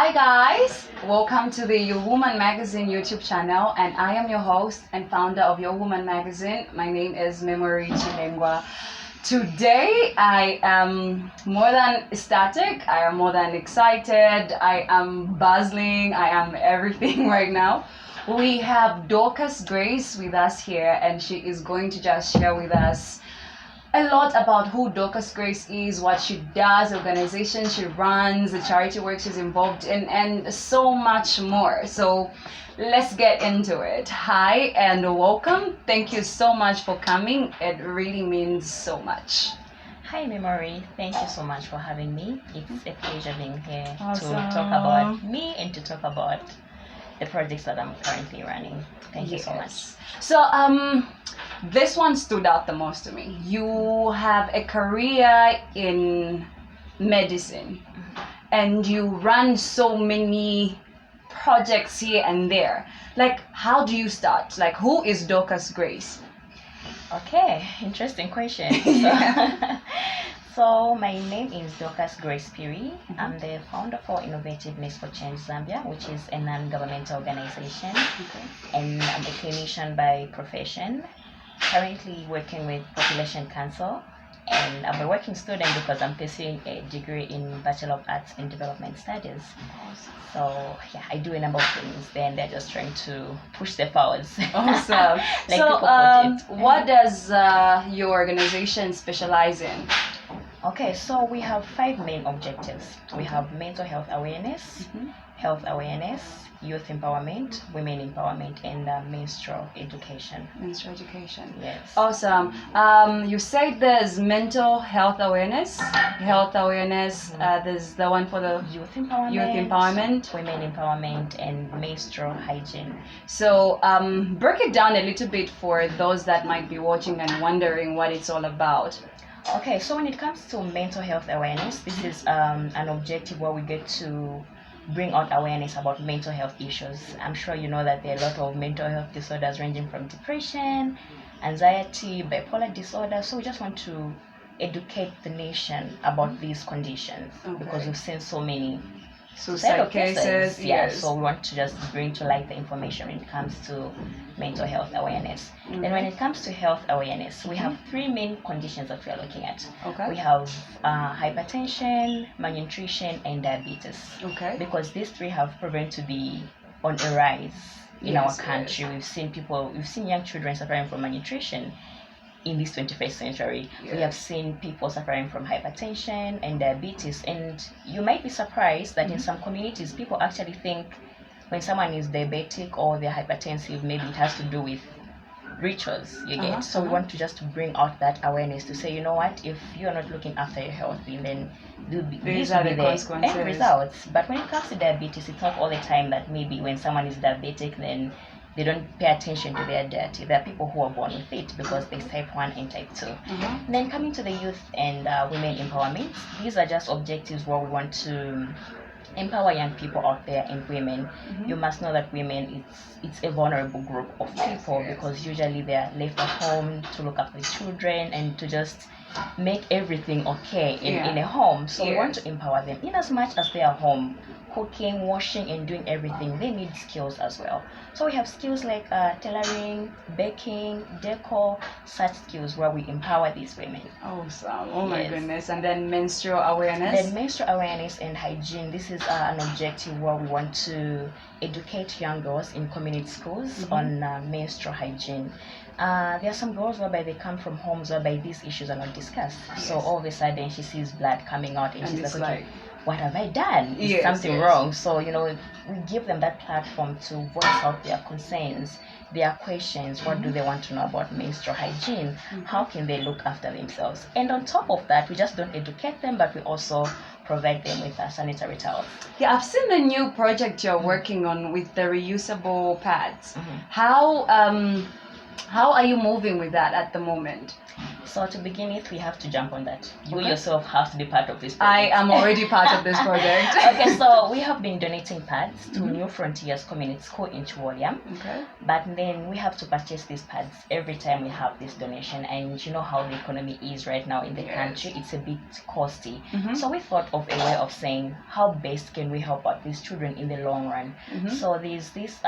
Hi guys, welcome to the YoWoman Magazine YouTube channel, and I am your host and founder of YoWoman Magazine. My name is Memory Chilengwa. Today I am more than ecstatic, I am more than excited, I am buzzing, I am everything right now. We have Dorcas Grace with us here, and she is going to just share with us a lot about who Dorcas Grace is, what she does, the organization she runs, the charity work she's involved in, and so much more. So let's get into it. Hi and welcome. Thank you so much for coming. It really means so much. Hi Memory, thank you so much for having me. It's a pleasure being here Awesome. to talk about me and to talk about the projects that I'm currently running. Thank you so much. So this one stood out the most to me. You have a career in medicine and you run so many projects here and there. Like, how do you start? Like, who is Dorcas Grace? Okay, interesting question. So my name is Dorcas Grace Phiri. I'm the founder for Innovativeness for Change Zambia, which is a non-governmental organization. And I'm a clinician by profession, currently working with Population Council. And I'm a working student because I'm pursuing a degree in Bachelor of Arts in Development Studies. So yeah, I do a number of things. Then they're just trying to push their powers. Awesome. Like so what does your organization specialize in? Okay, so we have 5 main objectives. We have mental health awareness, youth empowerment, women empowerment, and menstrual education. Menstrual education. Yes. Awesome. You said there's mental health awareness. There's the one for the Youth empowerment, women empowerment, and menstrual hygiene. So break it down a little bit for those that might be watching and wondering what it's all about. Okay, so when it comes to mental health awareness, this is an objective where we get to bring out awareness about mental health issues. I'm sure you know that there are a lot of mental health disorders ranging from depression, anxiety, bipolar disorder. So we just want to educate the nation about these conditions because we've seen so many suicide cases. Yeah, so we want to just bring to light the information when it comes to mental health awareness. Then when it comes to health awareness, we have 3 main conditions that we are looking at. We have hypertension, malnutrition, and diabetes. Because these 3 have proven to be on a rise in our country. We've seen young children suffering from malnutrition in this 21st century. We have seen people suffering from hypertension and diabetes, and you might be surprised that in some communities people actually think when someone is diabetic or they're hypertensive, maybe it has to do with rituals, you get. So we want to just bring out that awareness to say, you know what, if you're not looking after your health, then these are the consequences and results. But when it comes to diabetes, it's not all the time that maybe when someone is diabetic then they don't pay attention to their diet. There are people who are born with it because there's type 1 and type 2. Then coming to the youth and women empowerment, these are just objectives where we want to empower young people out there and women. You must know that women, it's a vulnerable group of people because usually they are left at home to look after the children and to just make everything okay in a home. So we want to empower them in as much as they are home, cooking, washing, and doing everything. They need skills as well. So we have skills like tailoring, baking, decor, such skills where we empower these women. Awesome. Oh my goodness. And then menstrual awareness. Then menstrual awareness and hygiene. This is an objective where we want to educate young girls in community schools on menstrual hygiene. There are some girls whereby they come from homes whereby these issues are not discussed. So all of a sudden she sees blood coming out and she's like, what have I done? Is something wrong? So, you know, we give them that platform to voice out their concerns, their questions. What do they want to know about menstrual hygiene? How can they look after themselves? And on top of that, we just don't educate them, but we also provide them with sanitary towels. Yeah, I've seen the new project you're working on with the reusable pads. How are you moving with that at the moment? So to begin with, we have to jump on that. You Okay. yourself have to be part of this project. I am already part of this project. Okay, so we have been donating pads to Mhm. New Frontiers Community School in Chiwoliam. Okay. But then we have to purchase these pads every time we have this donation, and you know how the economy is right now in the Yes. country. It's a bit costly. Mhm. So we thought of a way of saying how best can we help out these children in the long run. Mhm. So there's this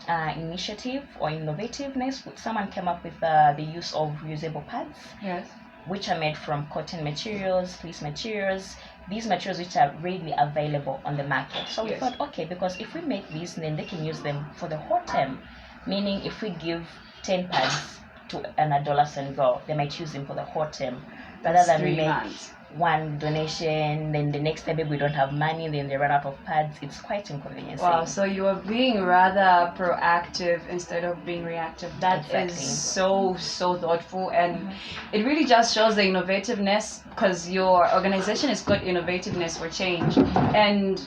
initiative or innovativeness. Someone came up with the use of reusable pads, Yes. which are made from cotton materials, fleece materials, these materials which are readily available on the market. So we Yes. thought, okay, because if we make these, then they can use them for the whole term. Meaning if we give 10 pads to an adolescent girl, they might use them for the whole term. Rather That's than 3 make months. one donation, then the next time maybe we don't have money, then they run out of pads. It's quite inconveniencing. Wow, so you are being rather proactive instead of being reactive. That is Exactly. so thoughtful, and it really just shows the innovativeness, because your organization is called Innovativeness for Change. And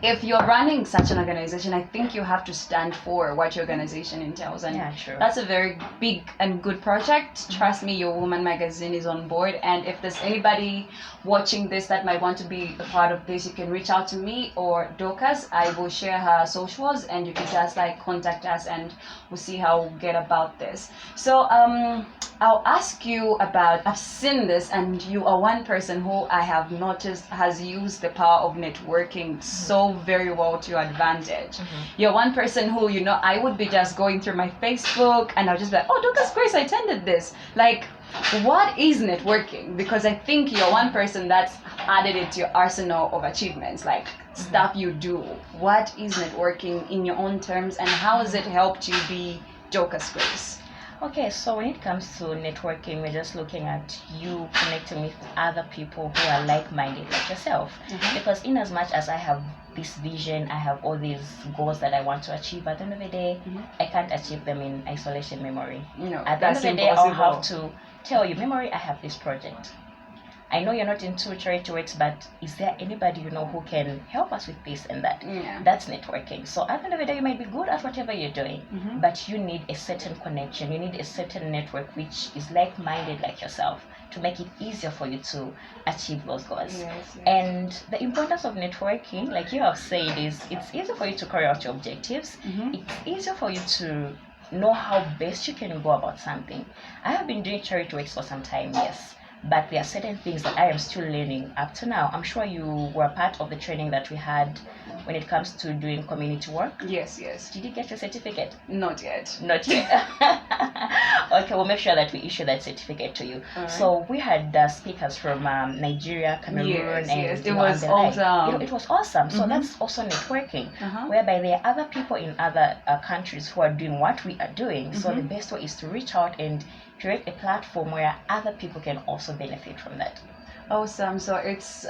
if you're running such an organization, I think you have to stand for what your organization entails, and Yeah, sure. that's a very big and good project. Trust me, YoWoman Magazine is on board, and if there's anybody watching this that might want to be a part of this, you can reach out to me or Dorcas. I will share her socials, and you can just like contact us, and we'll see how we'll get about this. So I'll ask you about, I've seen this, and you are one person who I have noticed has used the power of networking so very well to your advantage. You're one person who, you know, I would be just going through my Facebook and I'll just be like, oh, Dorcas Grace, I attended this. Like, what is networking? Because I think you're one person that's added it to your arsenal of achievements, like stuff you do. What is networking in your own terms, and how has it helped you be Dorcas Grace? Okay, so when it comes to networking, we're just looking at you connecting with other people who are like-minded like yourself. Because in as much as I have this vision, I have all these goals that I want to achieve, at the end of the day, I can't achieve them in isolation memory. No, At the end that's of the day, I'll impossible. have to tell you, memory, I have this project. I know you're not into charity works, but is there anybody you know who can help us with this and that? Yeah. That's networking. So at the end of the day, you might be good at whatever you're doing, but you need a certain connection. You need a certain network which is like-minded like yourself to make it easier for you to achieve those goals. Yes. And the importance of networking, like you have said, is it's easier for you to carry out your objectives. It's easier for you to know how best you can go about something. I have been doing charity works for some time, yes. But there are certain things that I am still learning up to now. I'm sure you were part of the training that we had when it comes to doing community work. Yes. Did you get your certificate? Not yet. Not yet. Okay, we'll make sure that we issue that certificate to you. Alright. So we had speakers from Nigeria, Cameroon, Yes, and yes. It you know, was and the like. awesome. It was awesome. So that's also networking, whereby there are other people in other countries who are doing what we are doing. So the best way is to reach out and create a platform where other people can also benefit from that. Awesome. So it's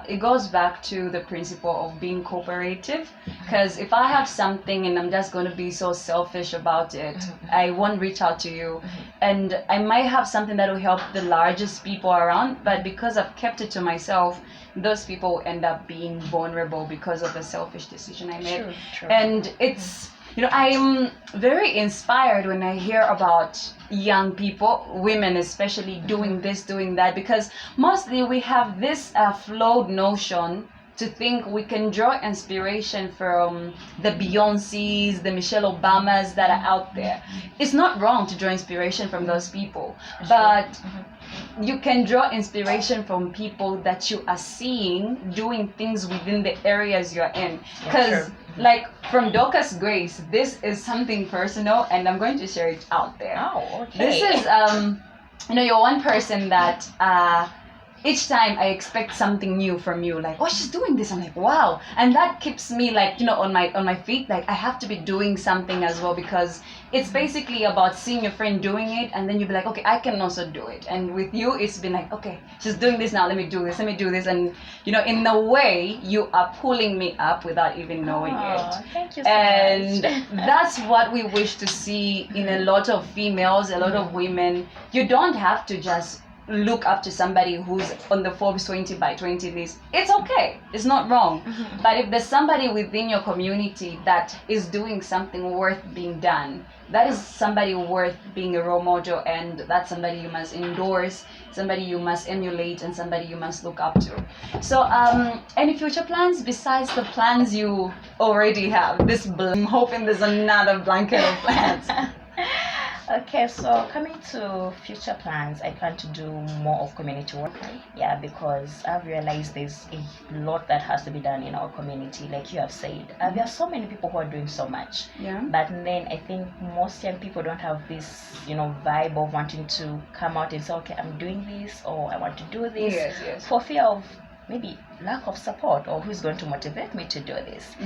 it goes back to the principle of being cooperative, because if I have something and I'm just going to be so selfish about it, I won't reach out to you, and I might have something that will help the largest people around, but because I've kept it to myself, those people will end up being vulnerable because of the selfish decision I made. True. And it's, you know, I'm very inspired when I hear about young people, women especially, doing this, doing that, because mostly we have this flawed notion to think we can draw inspiration from the Beyoncés, the Michelle Obamas that are out there. It's not wrong to draw inspiration from those people, but you can draw inspiration from people that you are seeing doing things within the areas you're in. Because like from Dorcas Grace, this is something personal, and I'm going to share it out there. Oh, okay. This is you know, you're one person that each time I expect something new from you, like, oh, she's doing this. I'm like, wow. And that keeps me like, you know, on my feet. Like, I have to be doing something as well, because it's basically about seeing your friend doing it, and then you'll be like, okay, I can also do it. And with you, it's been like, okay, she's doing this now, let me do this. And, you know, in a way, you are pulling me up without even knowing it. Thank you so And much. that's what we wish to see in a lot of females, a lot of women. You don't have to just look up to somebody who's on the Forbes 20 by 20 list, it's okay. It's not wrong. But if there's somebody within your community that is doing something worth being done, that is somebody worth being a role model, and that's somebody you must endorse, somebody you must emulate, and somebody you must look up to. So any future plans besides the plans you already have? I'm hoping there's another blanket of plans. Okay, so coming to future plans, I plan to do more of community work. Yeah, because I've realized there's a lot that has to be done in our community. Like you have said, there are so many people who are doing so much. Yeah. But then I think most young people don't have this, vibe of wanting to come out and say, okay, I'm doing this, or I want to do this. Yes. For fear of maybe lack of support, or who's going to motivate me to do this.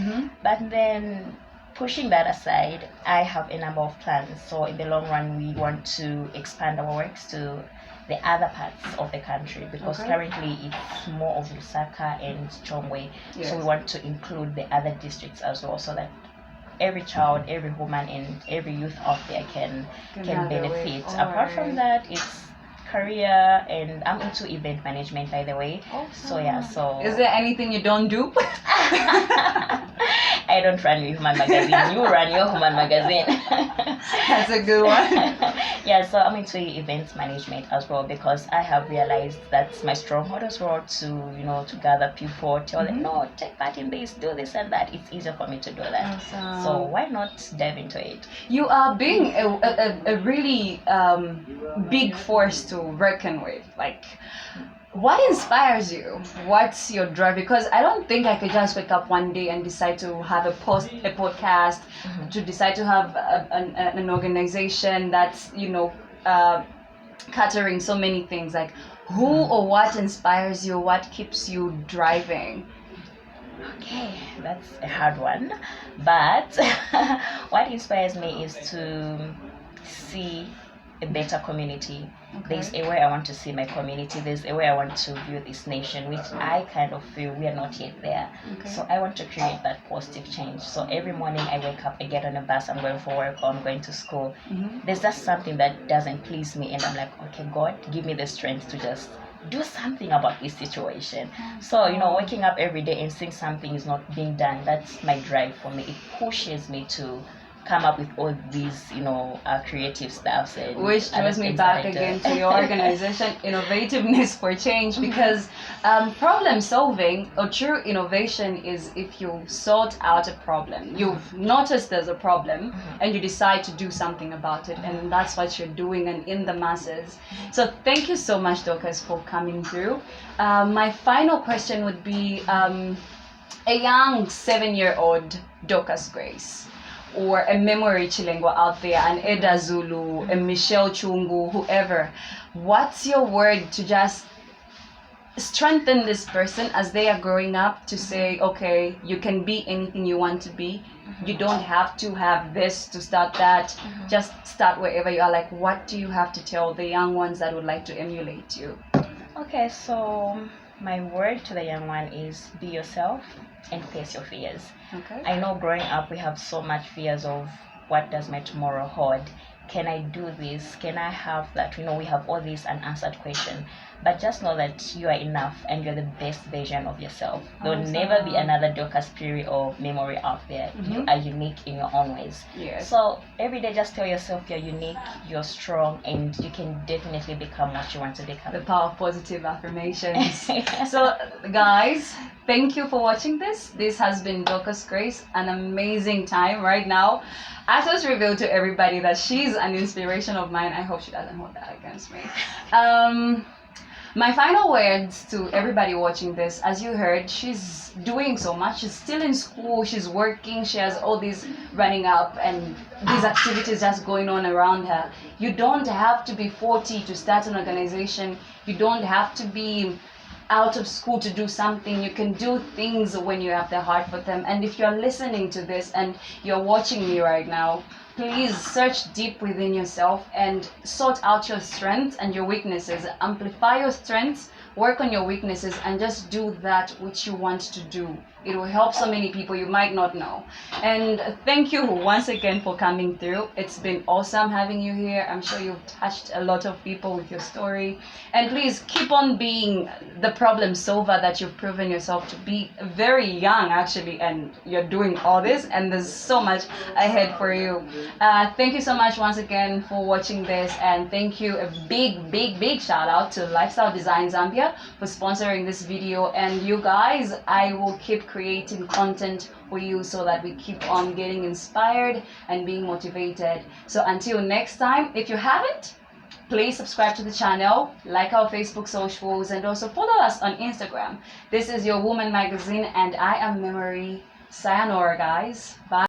But then, pushing that aside, I have a number of plans. So in the long run, we want to expand our works to the other parts of the country, because currently it's more of Lusaka and Chongwe. Yes. So we want to include the other districts as well, so that every child, every woman, and every youth out there can benefit. Apart from that, it's career, and I'm into event management, by the way. Awesome. So is there anything you don't do? I don't run YoWoman Magazine. You run YoWoman Magazine. That's a good one. Yeah, so I'm into events management as well, because I have realized that's my stronghold as well, to gather people, tell them, no, take part in this, do this and that. It's easier for me to do that. Awesome. So why not dive into it? You are being a really big force to reckon with. Like, what inspires you? What's your drive? Because I don't think I could just wake up one day and decide to have a podcast, to decide to have an organization that's, catering so many things. Like, who or what inspires you? What keeps you driving? Okay, that's a hard one. But what inspires me is to see a better community. There's a way I want to see my community. There's a way I want to view this nation, which I kind of feel we are not yet there. So I want to create that positive change. So every morning I wake up, I get on a bus, I'm going for work, or I'm going to school. There's just something that doesn't please me, and I'm like, okay, God, give me the strength to just do something about this situation. So, waking up every day and seeing something is not being done, that's my drive for me. It pushes me to come up with all these, creative stuff. Which draws me back again to your organization, Innovativeness for Change, because problem solving or true innovation is if you sort out a problem. You've noticed there's a problem and you decide to do something about it, and that's what you're doing, and in the masses. So thank you so much, Dorcas, for coming through. My final question would be a young 7-year-old Dorcas Grace, or a Memory Chilengwa out there, an Eda Zulu, a Michelle Chungu, whoever, what's your word to just strengthen this person as they are growing up, to say, okay, you can be anything you want to be. You don't have to have this to start that. Just start wherever you are. Like, what do you have to tell the young ones that would like to emulate you? Okay, so my word to the young one is be yourself and face your fears. I know growing up we have so much fears of what does my tomorrow hold. Can I do this? Can I have that? We have all these unanswered questions. But just know that you are enough and you're the best version of yourself. There will never be another Dorcas Phiri or Memory out there. You are unique in your own ways. So every day just tell yourself you're unique, you're strong, and you can definitely become what you want to become. The power of positive affirmations. So guys, thank you for watching this. This has been Dorcas Grace, an amazing time right now. I just revealed to everybody that she's an inspiration of mine. I hope she doesn't hold that against me. My final words to everybody watching this, as you heard, she's doing so much. She's still in school, she's working, she has all these running up and these activities just going on around her. You don't have to be 40 to start an organization. You don't have to be out of school to do something. You can do things when you have the heart for them. And if you're listening to this and you're watching me right now, please search deep within yourself and sort out your strengths and your weaknesses. Amplify your strengths, work on your weaknesses, and just do that which you want to do. It will help so many people you might not know. And thank you once again for coming through. It's been awesome having you here. I'm sure you've touched a lot of people with your story. And please keep on being the problem solver that you've proven yourself to be. Very young, actually, and you're doing all this, and there's so much ahead for you. Thank you so much once again for watching this, and thank you, a big shout out to Lifestyle Design Zambia for sponsoring this video. And you guys, I will keep creating content for you so that we keep on getting inspired and being motivated. So until next time, if you haven't, please subscribe to the channel, like our Facebook socials, and also follow us on Instagram. This is YoWoman Magazine, and I am Memory. Sayonara, guys. Bye.